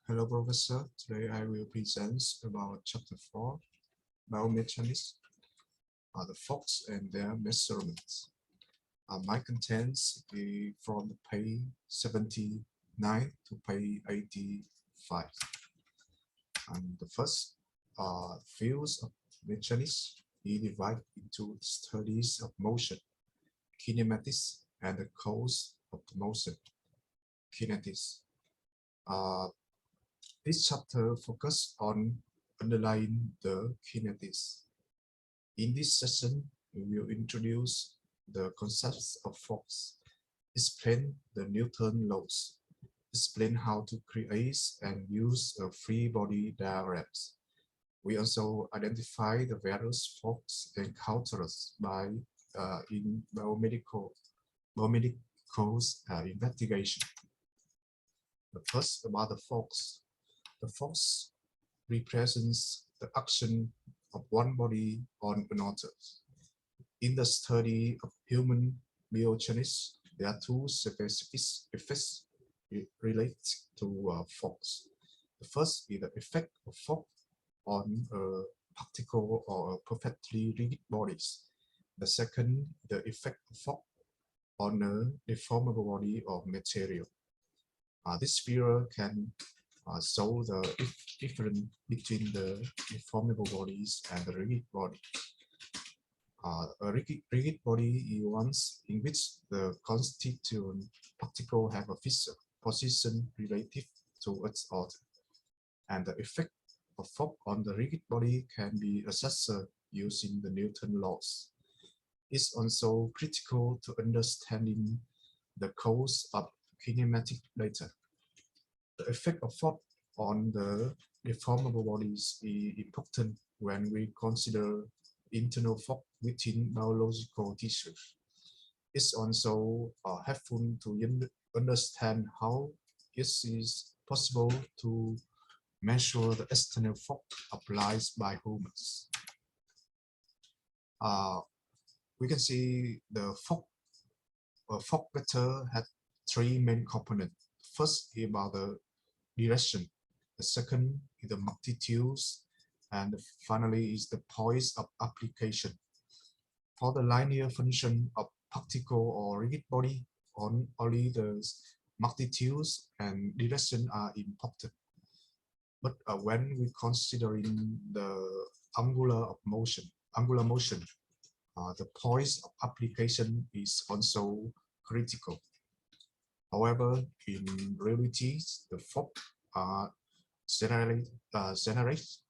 Hello, Professor. Today I will present about Chapter 4, Bio-Mechanics, the forks and their measurements. My contents is from page 79 to page 85. And the first fields of mechanics is divided into studies of motion, kinematics, and the cause of the motion, kinetics. Uh, This chapter focuses on underlying the kinetics. In this session, we will introduce the concepts of force, explain the Newton laws, explain how to create and use a free body diagrams. We also identify the various forces encountered by in biomedical investigation. The first about the force. The force represents the action of one body on another. In the study of human biomechanics, there are two specific effects related to force. The first is the effect of force on a particle or a perfectly rigid bodies. The second, the effect of force on a deformable body or material. This figure can show the difference between the deformable bodies and the rigid body. A rigid body is one in which the constituent particle have a fixed position relative to its order, and the effect of force on the rigid body can be assessed using the Newton laws. It's also critical to understanding the cause of kinematic data. The effect of force on the deformable bodies is important when we consider internal force within biological tissues. It's also helpful to understand how it is possible to measure the external force applied by humans. We can see the force vector had three main components. First is about the direction. The second is the magnitudes, and finally is the points of application. For the linear function of particle or rigid body, only the magnitudes and direction are important. But when we considering the angular motion, the points of application is also critical. However, in reality, the force are generated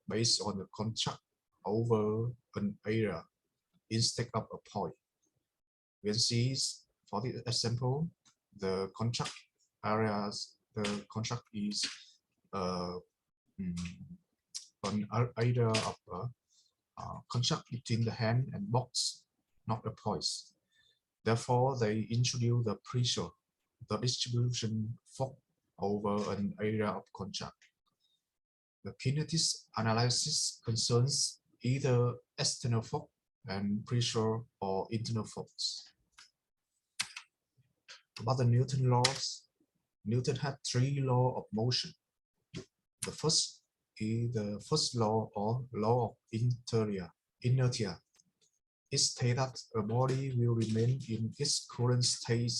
based on the contract over an area instead of a point. We can see, for the example, the contract areas, the contract is an area of contract between the hand and box, not a point. Therefore, they introduce the pressure, the distribution force over an area of contract. The kinetics analysis concerns either external force and pressure or internal force. About the Newton laws, Newton had three laws of motion. The first is the first law or law of inertia. It states that a body will remain in its current state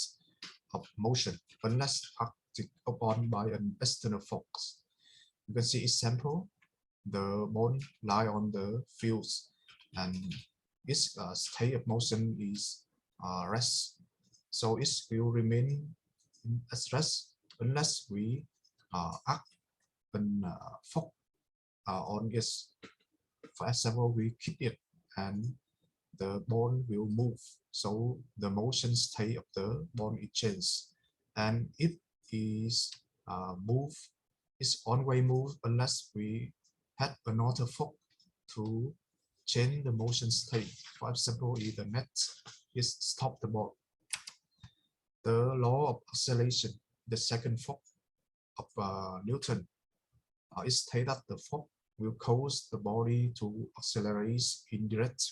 of motion unless acted upon by an external force. You can see example, the ball lie on the fields and its state of motion is rest. So it will remain at rest unless we act and force on it. For example, we kick it and the ball will move. So the motion state of the ball is changed, and it is move. It's on-way move unless we had another force to change the motion state. For example, if the net is stop the ball. The law of acceleration, the second force of Newton, it states that the force will cause the body to accelerate in direct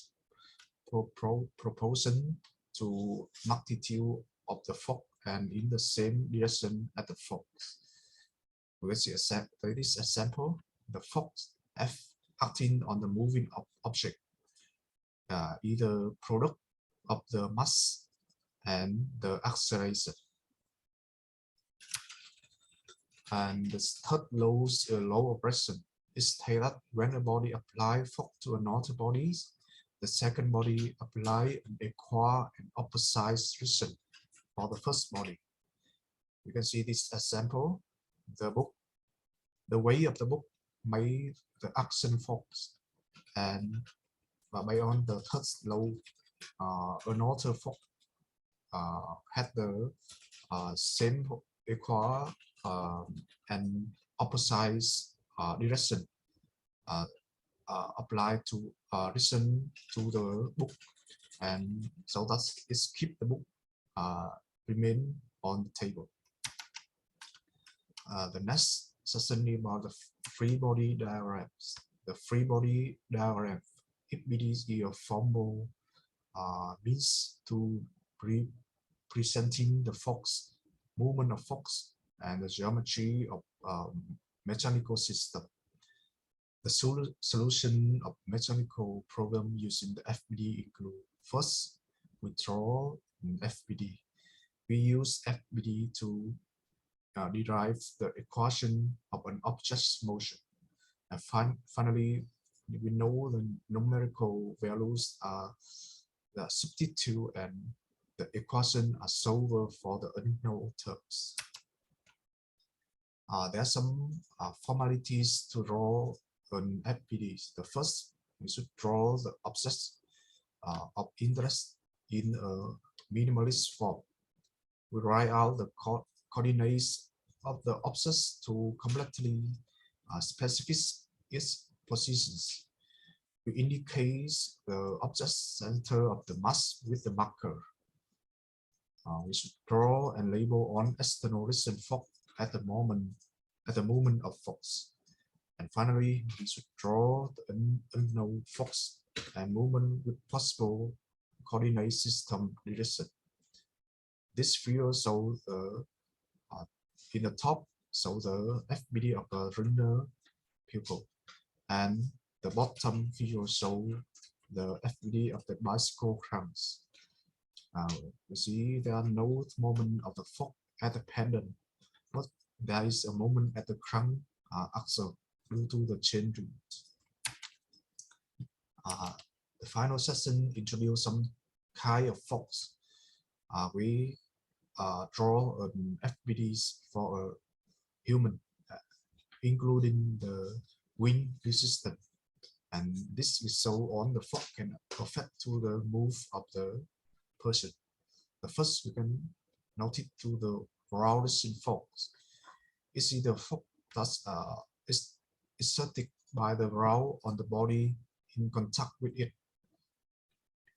proportion to magnitude of the force and in the same direction as the force. We can see this example, the force F acting on the moving object, either product of the mass and the acceleration. And the third law is a law of pressure. It states that when a body applies force to another body, the second body apply an equal and opposite resistance for the first body. You can see this example. The weight of the book made the action force, and by on the third law, another force had the same equal and opposite direction applied to listen to the book, and so that it keep the book remain on the table. The next session is about the free body diagrams. The free body diagram, FBD is a formal means to presenting the force, movement of force, and the geometry of mechanical system. The solution of mechanical problem using the FBD include: first, we draw an FBD. We use FBD to derive the equation of an object's motion. And finally, we know the numerical values are the substitute and the equation are solved for the unknown terms. There are some formalities to draw an FBD. The first, we should draw the objects of interest in a minimalist form. We write out the coordinates of the objects to completely specify its positions. We indicate the object center of the mass with the marker. We should draw and label on external resistance force at the moment of force. And finally, we should draw the unknown force and movement with possible coordinate system direction. This figure shows the in the top shows the FBD of the runner pupil, and the bottom figure shows the FBD of the bicycle cranks. You see there are no moment of the fork at the pendant, but there is a moment at the crank axle due to the chain root. The final session introduces some kind of force. We draw an FBDs for a human, including the wind resistance, and this is so on the fork can affect to the move of the person. The first we can notice to the ground resistance force. You see the fork that is exerted by the ground on the body in contact with it.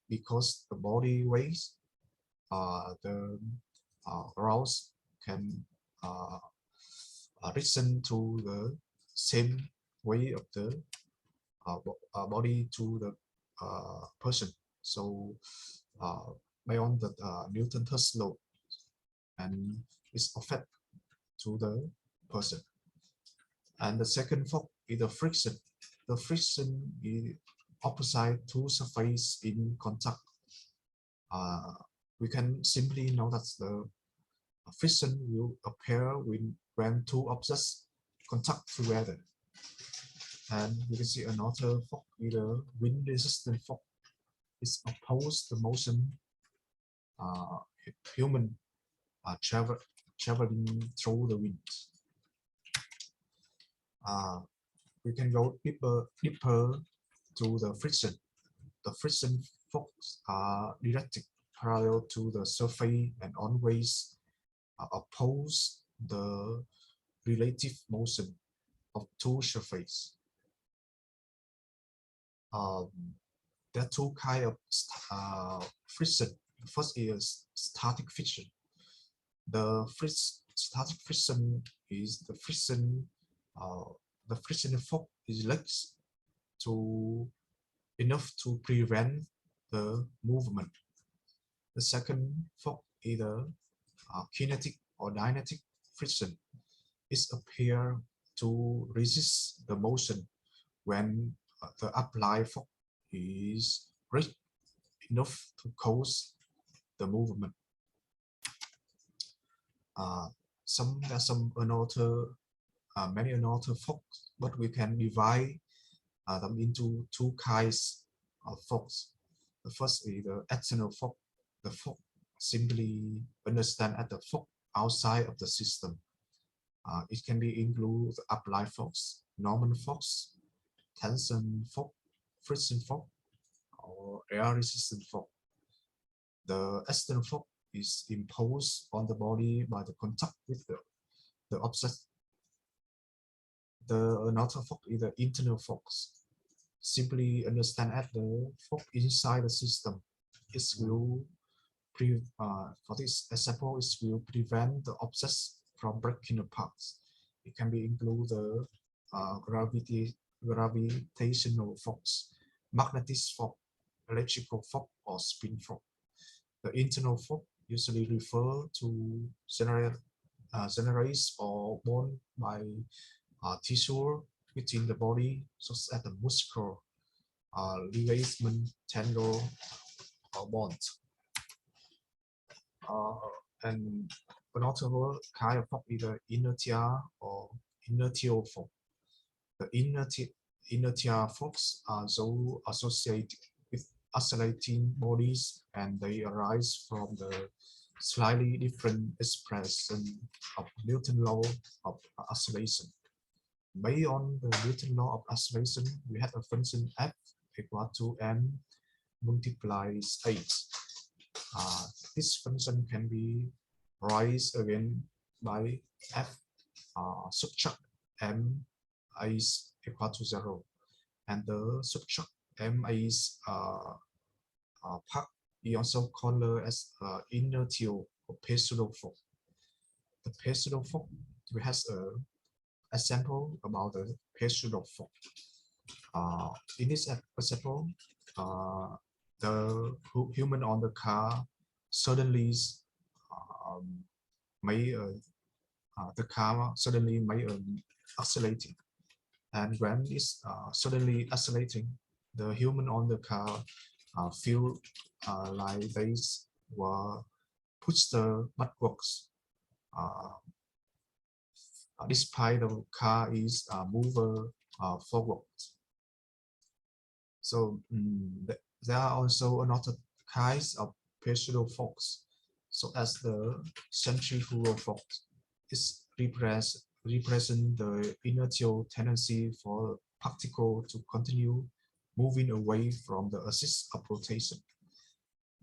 Because the body weighs, the ground can listen to the same way of the body to the person. So beyond the Newton third law, and it's affect to the person. And the second force is the friction. The friction is opposite two surfaces in contact. We can simply know that the friction will appear when two objects contact together. And you can see another force, either wind resistant force, is opposed the motion human traveling through the wind. We can go deeper to the friction. The friction force are directed parallel to the surface and always oppose the relative motion of two surfaces. There are two kinds of friction. The first is static friction. The static friction is the friction force is less to enough to prevent the movement. The second force is the kinetic or dynamic friction. it appears to resist the motion when the applied force is great enough to cause the movement. There are some another many another force, but we can divide them into two kinds of force. The first is the external force. The force simply understand as the force outside of the system. It can be include the applied force, normal force, tension force, friction force, or air resistance force. The external force is imposed on the body by the contact with the object. The another force is the internal force. Simply understand as the force inside the system. It will for this example, it will prevent the objects from breaking apart. It can be include the gravitational force, magnetic force, electrical force, or spin force. The internal force usually refer to generates or born by tissue within the body, such as the muscle, ligament, tendon, or bones. And another kind of force is the inertia or inertial force. The inertia force are so associated with oscillating bodies, and they arise from the slightly different expression of Newton's law of oscillation. Based on the Newton law of oscillation, we have a function f equal to m multiplies h. This function can be raised again by f subtract m is equal to 0, and the subtract m is part we also call as inertial or pseudo force. The pseudo force we have a example about the pseudo force. In this example, the human on the car suddenly the car suddenly may accelerating, and when it's suddenly accelerating, the human on the car feel like they were pushed backwards, despite the car is moving forward. So there are also another kinds of pseudo force, so as the centrifugal force. It's represent the inertial tendency for particle to continue moving away from the axis of rotation.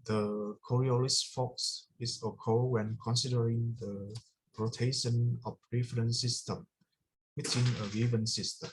The Coriolis force is occur when considering the rotation of reference system within a given system.